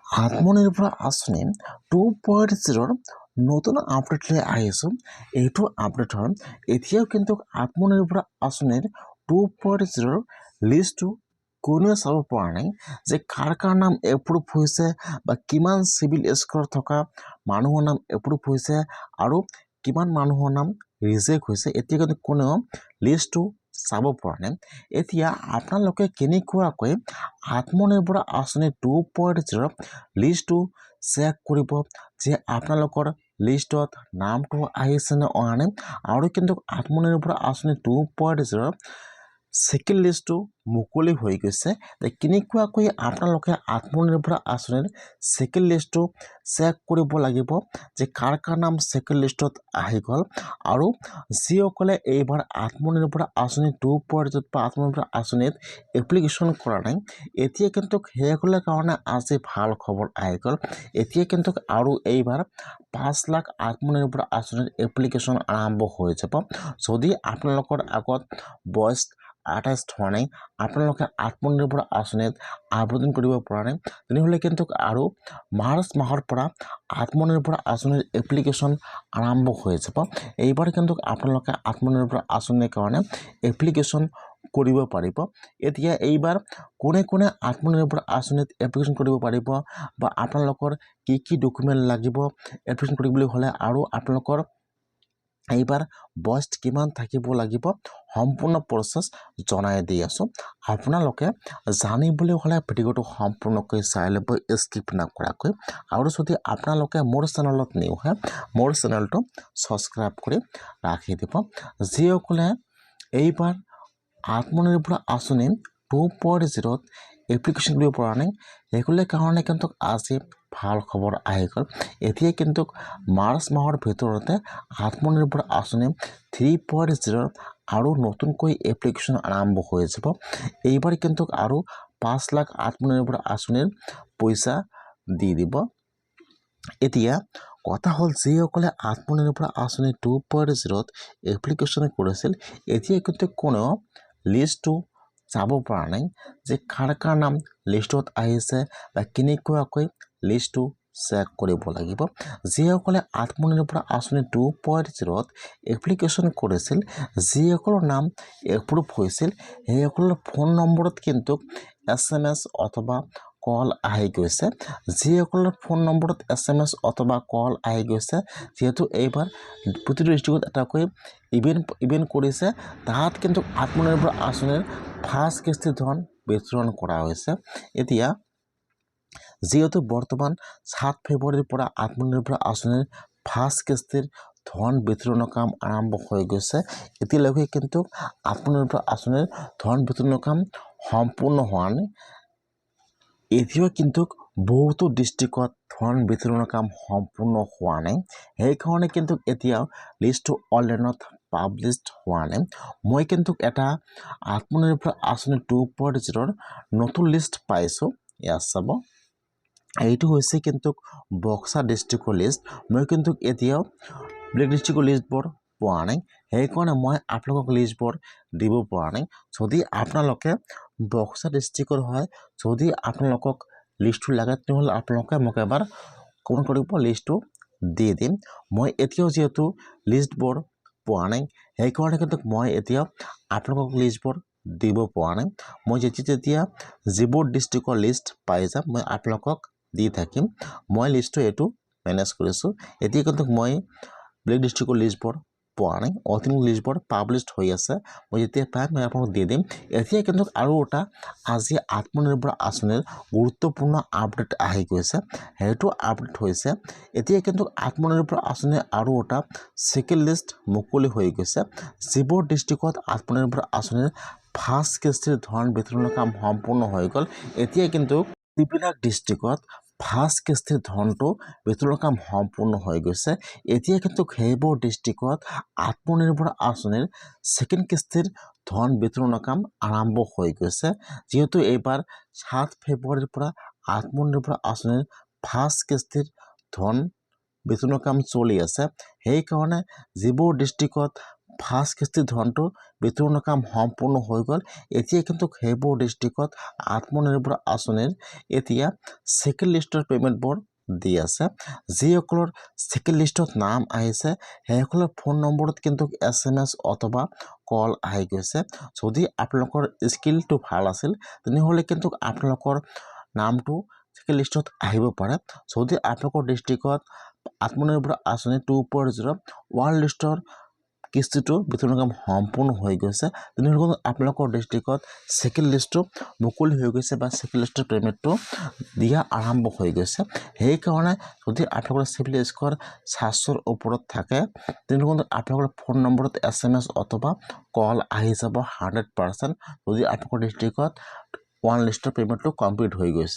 আত্মনিৰ্ভৰ আঁচনি 2.0 নতুন আপডেট লৈ আহিছোঁ। এইটো আপডেটৰ এতিয়াও কিন্তু আত্মনিৰ্ভৰ আঁচনিৰ 2.0 লিষ্টটো কোনোৱে চাব পৰা নাই যে কাৰ নাম এপ্ৰুভ হৈছে বা কিমান চিভিল স্ক'ৰ থকা মানুহৰ নাম এপ্ৰুভ হৈছে আৰু কিমান মানুহৰ নাম ৰিজেক্ট হৈছে। এতিয়া কিন্তু কোনেও লিষ্টটো চাব পৰা নাই। এতিয়া আপোনালোকে কেনেকুৱাকৈ আত্মনিৰ্ভৰ আঁচনি 2.0 লিষ্টটো চেক কৰিব যে আপোনালোকৰ লিষ্টত নামটো আহিছে নে অহা নাই। আৰু কিন্তু আত্মনিৰ্ভৰ আঁচনি 2.0 ছেকেণ্ড লিষ্টটো মুকলি হৈ গৈছে। কেনেকুৱাকৈ আপোনালোকে আত্মনিৰ্ভৰ আঁচনিৰ ছেকেণ্ড লিষ্টটো চেক কৰিব লাগিব যে কাৰ নাম ছেকেণ্ড লিষ্টত আহি গ'ল। আৰু যিসকলে এইবাৰ আত্মনিৰ্ভৰ আঁচনি 2.0 বা আত্মনিৰ্ভৰ আঁচনিত এপ্লিকেশ্যন কৰা নাই, এতিয়া কিন্তু সেইসকলৰ কাৰণে আজি ভাল খবৰ আহি গ'ল। এতিয়া কিন্তু আৰু এইবাৰ 5 লাখ আত্মনিৰ্ভৰ আঁচনিৰ এপ্লিকেশ্যন আৰম্ভ হৈ যাব। যদি আপোনালোকৰ আগত বয়স 28 হোৱা নাই, আপোনালোকে আত্মনিৰ্ভৰ আঁচনিত আবেদন কৰিব পৰা নাই, তেনেহ'লে কিন্তু আৰু মাৰ্চ মাহৰ পৰা আত্মনিৰ্ভৰ আঁচনিৰ এপ্লিকেশ্যন আৰম্ভ হৈ যাব। এইবাৰ কিন্তু আপোনালোকে আত্মনিৰ্ভৰ আঁচনিৰ কাৰণে এপ্লিকেশ্যন কৰিব পাৰিব। এতিয়া এইবাৰ কোনে কোনে আত্মনিৰ্ভৰ আঁচনিত এপ্লিকেশ্যন কৰিব পাৰিব বা আপোনালোকৰ কি ডকুমেণ্ট লাগিব এপ্লিকেশ্যন কৰিবলৈ হ'লে আৰু আপোনালোকৰ এইবাৰ বয়স কিমান থাকিব লাগিব সম্পূৰ্ণ প্ৰচেছ জনাই দি আছোঁ। আপোনালোকে জানিবলৈ হ'লে ভিডিঅ'টো সম্পূৰ্ণকৈ চাই ল'ব স্কিপ নকৰাকৈ। আৰু যদি আপোনালোকে মোৰ চেনেলত নিউ হয়, মোৰ চেনেলটো ছাবস্ক্ৰাইব কৰি ৰাখি দিব। যিসকলে এইবাৰ আত্মনিৰ্ভৰ আঁচনি 2.0 এপ্লিকেশ্যন কৰিব পৰা নাই, সেইসকলৰ কাৰণে কিন্তু আজি ভাল খবৰ আহি গ'ল। এতিয়া কিন্তু মাৰ্চ মাহৰ ভিতৰতে আত্মনিৰ্ভৰ আঁচনি 3.0 আৰু নতুনকৈ এপ্লিকেশ্যন আৰম্ভ হৈ যাব। এইবাৰ কিন্তু আৰু 5 লাখ আত্মনিৰ্ভৰ আঁচনিৰ পইচা দি দিব। এতিয়া কথা হ'ল যিসকলে আত্মনিৰ্ভৰ আঁচনি 2.0 এপ্লিকেশ্যন কৰিছিল, এতিয়া কিন্তু কোনেও লিষ্টটো চাব পৰা নাই যে কাৰ নাম লিষ্টত আহিছে বা কেনেকুৱাকৈ লিষ্টটো চেক কৰিব লাগিব। যিসকলে আত্মনিৰ্ভৰ আঁচনি 2.0 এপ্লিকেশ্যন কৰিছিল, যিসকলৰ নাম এপ্ৰুভ হৈছিল, সেইসকলৰ ফোন নম্বৰত কিন্তু SMS অথবা কল আহি গৈছে। যিসকলৰ ফোন নম্বৰত SMS অথবা কল আহি গৈছে, যিহেতু এইবাৰ প্ৰতিটো ডিষ্ট্ৰিক্টত এটাকৈ ইভেণ্ট কৰিছে, তাত কিন্তু আত্মনিৰ্ভৰ আঁচনিৰ ফাৰ্ষ্ট কিস্তি ধন বিতৰণ কৰা হৈছে। এতিয়া যিহেতু বৰ্তমান 7 ফেব্ৰুৱাৰীৰ পৰা আত্মনিৰ্ভৰ আঁচনিৰ ফাৰ্ষ্ট কিস্তিৰ ধন বিতৰণৰ কাম আৰম্ভ হৈ গৈছে। এতিয়ালৈকে কিন্তু আত্মনিৰ্ভৰ আঁচনিৰ ধন বিতৰণৰ কাম সম্পূৰ্ণ হোৱা নাই। এতিয়াও কিন্তু বহুতো ডিষ্ট্ৰিক্টত ধন বিতৰণৰ কাম সম্পূৰ্ণ হোৱা নাই। সেইকাৰণে কিন্তু এতিয়াও লিষ্টটো অনলাইনত পাব্লিছ হোৱা নাই। মই কিন্তু এটা আত্মনিৰ্ভৰ আঁচনি 2.0 নতুন লিষ্ট পাইছোঁ। ইয়াত চাব, এইটো হৈছে কিন্তু বক্সা ডিষ্ট্ৰিক্টৰ লিষ্ট। মই কিন্তু এতিয়াও বেলেগ ডিষ্ট্ৰিক্টৰ লিষ্টবোৰ পোৱা নাই, সেইকাৰণে মই আপোনালোকক লিষ্টবোৰ দিব পৰা নাই। যদি আপোনালোকে বক্সা ডিষ্ট্ৰিক্টৰ হয়, যদি আপোনালোকক লিষ্টটো লাগে, তেনেহ'লে আপোনালোকে মোক এবাৰ কমেণ্ট কৰিব, লিষ্টটো দি দিম। মই এতিয়াও যিহেতু লিষ্টবোৰ পোৱা নাই, সেইকাৰণে কিন্তু মই এতিয়াও আপোনালোকক লিষ্টবোৰ দিব পৰা নাই। মই যেতিয়া যিবোৰ ডিষ্ট্ৰিক্টৰ লিষ্ট পাই যাম, মই আপোনালোকক দি থাকিম। মই লিষ্টটো এইটো মেনেজ কৰিছোঁ। এতিয়া কিন্তু মই বেলেগ ডিষ্ট্ৰিক্টৰ লিষ্টবোৰ পোৱা নাই, অৰিজিনেল লিষ্টবোৰ পাব্লিছ হৈ আছে। মই যেতিয়া পাম মই আপোনালোকক দি দিম। এতিয়া কিন্তু আৰু এটা আজি আত্মনিৰ্ভৰ আঁচনিৰ গুৰুত্বপূৰ্ণ আপডেট আহি গৈছে। সেইটো আপডেট হৈছে এতিয়া কিন্তু আত্মনিৰ্ভৰ আঁচনিৰ আৰু এটা ছেকেণ্ড লিষ্ট মুকলি হৈ গৈছে। যিবোৰ ডিষ্ট্ৰিক্টত আত্মনিৰ্ভৰ আঁচনিৰ ফাৰ্ষ্ট কিস্তিৰ ধন বিতৰণৰ কাম সম্পূৰ্ণ হৈ গ'ল, এতিয়া কিন্তু যিবিলাক ডিষ্ট্ৰিক্টত ফাৰ্ষ্ট কিস্তিৰ ধনটো বিতৰণৰ কাম সম্পূৰ্ণ হৈ গৈছে, এতিয়া কিন্তু সেইবোৰ ডিষ্ট্ৰিক্টত আত্মনিৰ্ভৰ আঁচনিৰ ছেকেণ্ড কিস্তিৰ ধন বিতৰণৰ কাম আৰম্ভ হৈ গৈছে। যিহেতু এইবাৰ 7 ফেব্ৰুৱাৰীৰ পৰা আত্মনিৰ্ভৰ আঁচনিৰ ফাৰ্ষ্ট কিস্তিৰ ধন বিতৰণৰ কাম চলি আছে, সেইকাৰণে যিবোৰ ডিষ্ট্ৰিক্টত ফাৰ্ষ্ট কিস্তিৰ ধনটো বিতৰণৰ কাম সম্পূৰ্ণ হৈ গ'ল। এতিয়া কিন্তু সেইবোৰ ডিষ্ট্ৰিক্টত আত্মনিৰ্ভৰ আঁচনিৰ এতিয়া ছেকেণ্ড লিষ্টৰ পে'মেণ্টবোৰ দি আছে। যিসকলৰ ছেকেণ্ড লিষ্টত নাম আহিছে সেইসকলৰ ফোন নম্বৰত কিন্তু SMS অথবা কল আহি গৈছে। যদি আপোনালোকৰ স্কিলটো ভাল আছিল তেনেহ'লে কিন্তু আপোনালোকৰ নামটো ছেকেণ্ড লিষ্টত আহিব পাৰে। যদি আপোনালোকৰ ডিষ্ট্ৰিক্টত আত্মনিৰ্ভৰ আঁচনি 2.0 ওৱান লিষ্টৰ কিস্তিটো বিতৰণৰ কাম সম্পূৰ্ণ হৈ গৈছে তেনেহ'লে আপোনালোকৰ ডিষ্ট্ৰিক্টত ছেকেণ্ড লিষ্টটো মুকলি হৈ গৈছে বা ছেকেণ্ড লিষ্টৰ পে'মেণ্টটো দিয়া আৰম্ভ হৈ গৈছে। সেইকাৰণে যদি আপোনালোকৰ চিভিল স্ক'ৰ 700ৰ ওপৰত থাকে তেনেহ'লে আপোনালোকৰ ফোন নম্বৰত SMS অথবা কল আহি যাব 100%। যদি আপোনালোকৰ ডিষ্ট্ৰিক্টত ওৱান লিষ্টৰ পে'মেণ্টটো কমপ্লিট হৈ গৈছে।